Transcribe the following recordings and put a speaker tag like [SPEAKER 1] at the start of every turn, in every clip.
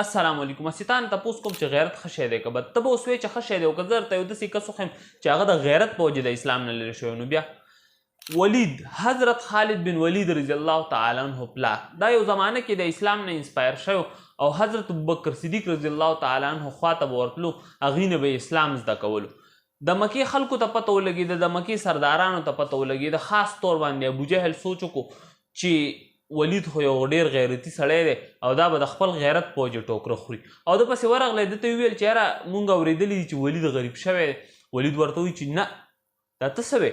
[SPEAKER 1] السلام علیکم استان تاسو کوم چې غیرت خشه دی که بد ته به اوس وایې چې خشه دی او که زه درته یو داسې کس وښیم چې هغه د غیرت په وجې د اسلام نه لرې شوی نو بیا ولید حضرت خالد بن ولید رضی الله تعالی عنه پلار دا یو زمانه کې د اسلام نه انسپایر شوی او حضرت ابوبکر صدیق رضی الله تعالی عنه خواته به ورتلو هغوی نه به اسلام زده کولو د مکې خلکو ته پته ولګېده د مکې سردارانو ته پته ولګېده خاص طور باندې ابوجهل سوچ وکړو چې ولید خو یو ډېر غیرتي سړی دی او دا به د خپل غیرت په وجې ټوکره خوري او ده پسې ورغلی ده ته وویل چې یاره مونږ اورېدلي دي چې ولید غریب شوی دی ولید ورته وایي چې نه دا ته څه وې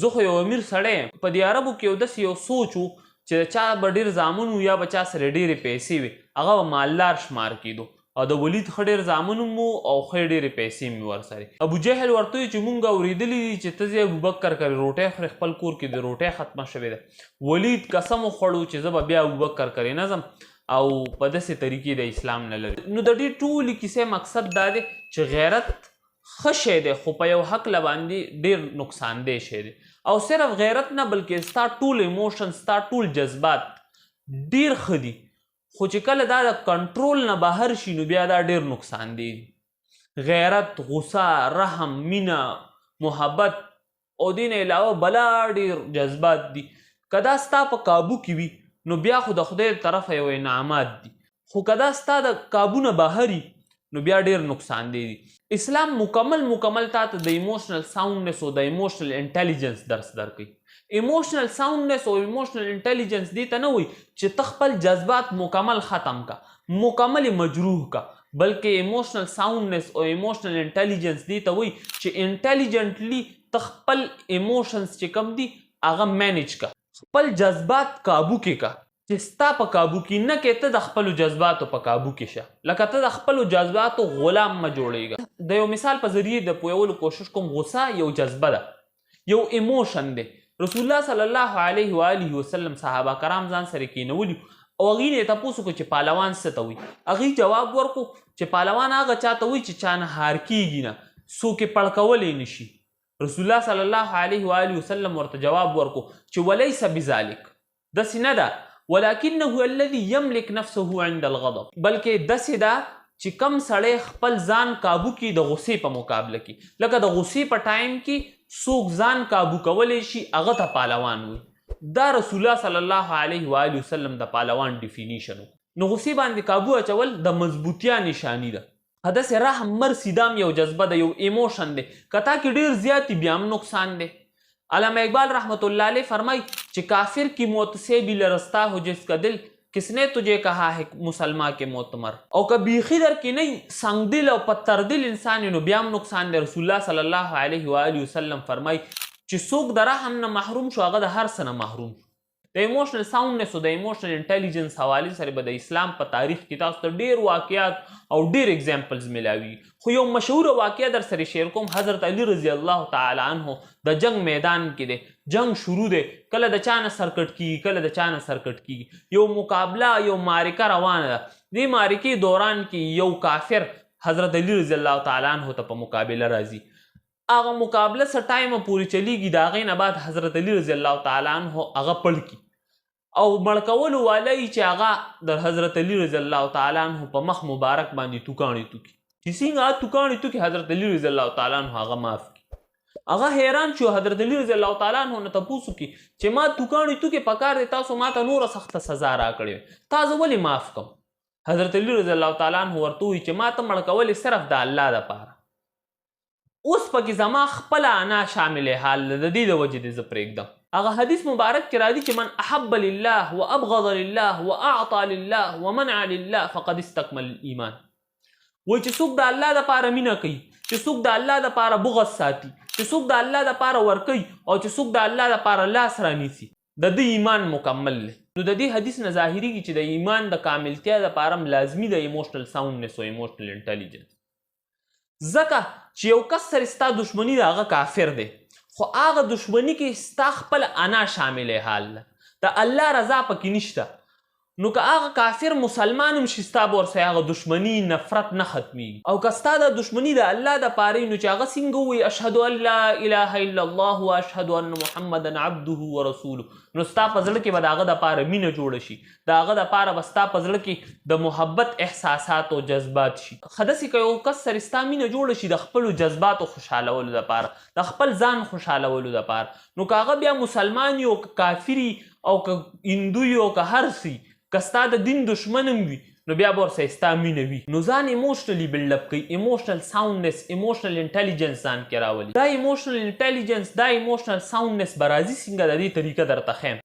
[SPEAKER 1] زه خو یو امیر سړی یم په دې عربو کې یو داسې یو سوچ و چې د چا به ډېر زامن و یا به چا سره ډېرې پیسې وي هغه به مالدار شمار کېدو او د ولید ښه ډېر زامن هم او ښه ډېرې پیسې مې ورسره ابوجهل ورته وایي چې مونږ اورېدلي دي چې ته ځې ابوبکر کرې روټۍ خورې خپل کور کې د روټۍ ختمه شوې ده ولید قسم وخوړو چې زه به بیا ابوبکر کرې نه ځم او په داسې طریقې د اسلام نه لري نو د دې ټولې کیسې مقصد دا دی چې غیرت ښه شی دی خو په یو حقله باندې ډېر نقصاندی شی دی او صرف غیرت نه بلکې ستا ټول ایموشن ستا ټول جذبات ډېر ښه دي خو چې کله دا د کنټرول نه بهر شي نو بیا دا ډېر نقصان دی غیرت غصه رحم مینه محبت او دې نه علاوه بلا ډېر جذبات دي که دا ستا په کابو کې وي نو بیا خو د خدای طرفه یو انعامات دي خو که دا ستا د کابو نه بهر نو بیا ډېر نقصان دی اسلام مکمل تا ته د ایموشنل ساوندنس او د ایموشنل انټیلیجنس درس درکوي ایموشنل ساوندنس او ایموشنل انټیلیجنس دې ته نه وایي چې ته خپل جذبات مکمل ختم کا مکمل مجروح کا بلکې ایموشنل ساوندنس او ایموشنل انټیلیجنس دې ته وایي چې انټیلیجنټلی ته خپل ایموشنز چې کم دي هغه مینیج کا خپل جذبات کابو کې کا چې ستا په کابو کې نه کې ته د خپلو جذباتو په کابو کې شه لکه ته د خپلو جذباتو غلام مه جوړېږه د یو مثال په ذریعې د پوهولو کوشش کوم غصه یو جذبه ده یو ایموشن دی رسول الله صلی الله علیه و آله وسلم صحابه کرام ځان سره کېنولي او هغوی نه یې تپوس وکړو چې پهلوان څه ته وایي هغوی جواب ورکړو چې پهلوان هغه چا ته وایي چې چا نه هار کېږي نه څوک یې پړکولی نه شي رسول الله صلی الله علیه و آله وسلم ورته جواب ورکړو چې ولیس بذلک داسې نه ده ولکنه الذي يملك نفسه عند الغضب بلکې داسې ده چې کم سړی خپل ځان کابو کې د غصې په مقابله کې لکه د غصې په ټایم کې څوک ځان کابو کولی شي هغه ته پهلوان وي دا رسول الله صلی الله علیه و آله وسلم د پهلوان ډیفینیشن نو غصې باندې کابو اچول د مضبوطیا نشانی ده داسې رحم مرسي دا هم یو جذبه ده یو ایموشن دی که تا کې ډېر زیات بیا هم نقصان دی علامہ اقبال رحمت اللہ علیہ فرمائی کہ کافر کی موت سے بھی لرزتا ہو جس کا دل کس نے تجھے کہا ہے مسلمان کے معتمر او کبھی خدر کی نہیں سنگ دل او پتر دل انسانی نو بیام نقصان دے رسول اللہ صلی اللہ علیہ وآلہ وسلم فرمائی چې څوک د رحم نه محروم شو هغه د هر څه نه محروم شو د ایموشنل ساوندنس او د ایموشنل انټیلیجنس حوالې سره به د اسلام په تاریخ کې تاسو ته ډېر واقعات او ډېر اگزامپلز ملاوي خو یو مشهوره واقعه در سره شیر کوم حضرت علی رضی الله تعالی عنه د جنگ میدان کې دی جنگ شروع دی کله د چا نه سرکټ کیږي کله د چا نه سرکټ کیږي یو مقابله یو معرکه روانه ده دې معرکې دوران کې یو کافر حضرت علی رضی الله تعالی عنه ته په مقابله راځي هغه مقابله څه ټایمه پورې چلیږي د هغې نه بعد حضرت علی رضی الله تعالی عنه هغه پړ کي او مړ کولو والی چې هغه د حضرت علی رضی الله تعالی عنه په مخ مبارک باندې توکاڼې توکي چې څنګه هغه توکاڼې توکي حضرت علی رضی الله تعالی عنه هغه معاف کړي هغه حیران شو حضرت علی رضی الله تعالی عنه نه تپوس وکړي چې ما توکاڼې توکي پکار دی تاسو ما ته نوره سخته سزا راکړې تا زه ولې معاف کړم حضرت علی رضی الله تعالی عنه ورته وایي چې ما ته مړ کول صرف د الله دپاره اوس پکې زما خپله انا شامل حال د دې د وجې دی زه پرېږدم هغه حدیث مبارک کې راځي چې من احب لله و ابغض لله و اعطى لله و منع لله فقد استكمل الايمان وایي چې څوک د الله دپاره مینه کوي چې څوک د الله دپاره بغض ساتي چې څوک د الله دپاره ورکوي او چې څوک د الله دپاره لاس رانیسي د ده ایمان مکمل دی نو د دې حدیث نه ظاهریږي چې د ایمان د کاملتیا دپاره هم لازمي د ایموشنل ساوندنس او ایموشنل انټیلیجنس ځکه چې یو کس سره ستا دشمني د هغه کافر دی خو هغه دشمني کې ستا خپل انا شامل حال ده د الله رضا پکې نشته نو که هغه کافر مسلمان هم شي ستا به ورسره هغه دشمني نفرت نه ختمیږي او که ستا د دشمني د الله دپاره نو چې هغه څنګه ووایي اشهد ان لا اله الا الله و اشهد ان محمدا عبده ورسوله نو ستا په زړه کې به د هغه دپاره مینه جوړه شي، د هغه دپاره به ستا په زړه کې د محبت احساسات او جذبات شي. ښه داسې که یو کس سره ستا مینه جوړه شي د خپلو جذباتو خوشحالولو دپاره، د خپل ځان خوشحالولو دپاره، نو که هغه بیا مسلمان وي او که کافر او که هندو وي او که هر څه که ستا د دین دشمن هم وي نو بیا به ورسره ستا مینه وي. نو ځان ایموشنلی بلډ اپ کوي، ایموشنل ساوندنس، ایموشنل انټیلیجنس ځان کې راولي. دا ایموشنل انټیلیجنس، دا ایموشنل ساوندنس به راځي څنګه، د دې طریقه درته ښیم.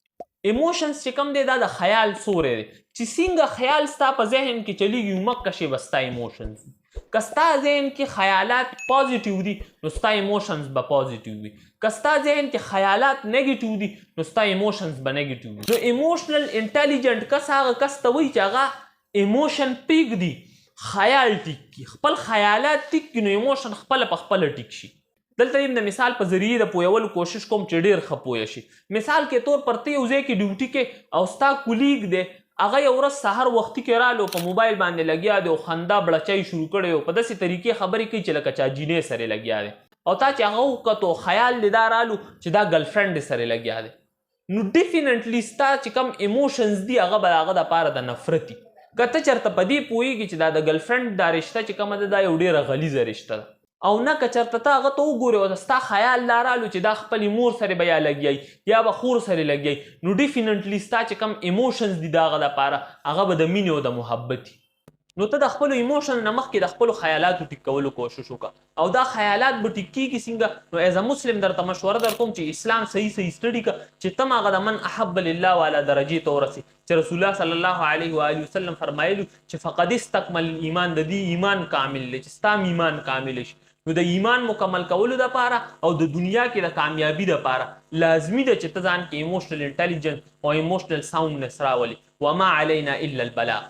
[SPEAKER 1] ایموشنز چې کوم دی دا د خیال سوری دی، چې څنګه خیال ستا په ذهن کې چلیږي مکه شی به ستا ایموشنز وي. که ستا ذهن کې خیالات پازیټیو دي نو ستا ایموشنز به پازیټیو وي، که ستا ذهن کې خیالات نیګیټیو دي نو ستا ایموشنز به نیګیټیو وي. نو ایموشنل انټیلیجنټ کس هغه کس ته وایي چې هغه ایموشن پیک دی، خیال ټیک کی، خپل خیالات ټیک کی، نو ایموشن خپله په خپله ټیک شي. دلته یم د مثال په ذریعې د پویولو کوشش کوم چې ډېر ښه پوه شي. مثال کې طور پر ته یو ځای کې ډیوټي کې او ستا کولیګ دی هغه یو ورځ سحر وختي کې رالو په موبایل باندې لګیا دی او خندا بړچی شروع کړی او په داسې طریقې خبرې کوي چې لکه چا جینۍ سره لګیا دی او تا چې هغه وکتو خیال دی دا رالو چې دا ګرل فرینډ دی سره لګیا دی، نو ډیفینټلی ستا چې کوم ایموشنز دي هغه به د هغه دپاره د نفرت وي. که ته چېرته په دې پوهېږي چې دا د ګرل فرینډ دا رشته چې کومه ده دا یو ډېره غلیظه رشته ده، او نه که چېرته ته هغه ته وګورې او ستا خیال دا رالو چې دا خپلې مور سره به یا لګیایي یا به خور سره لګیایي، نو ډیفینټلی ستا چې کوم ایموشنز دي د هغه دپاره هغه به د مینې او د محبت وي. نو ته د خپلو ایموشن نه مخکې د خپلو خیالاتو ټیک کولو کوشش وکړه او دا خیالات به ټیک کېږي څنګه. نو ایز ا مسلم درته مشوره در کوم چې اسلام صحیح سټډي کړه چې ته هغه د من احب لله والا درجې ته ورسې چې رسول الله صلی الله علیه و آله وسلم فرمایلو چې فقد استکمل ایمان، د دې ایمان کامل دی چې ستا ایمان کامل شي. نو د ایمان مکمل کولو دپاره او د دنیا کې د کامیابی دپاره لازمي ده چې ته ځان کې ایموشنل انټیلیجنس او ایموشنل ساوندنس راولي. وما علینا الا البلاغ.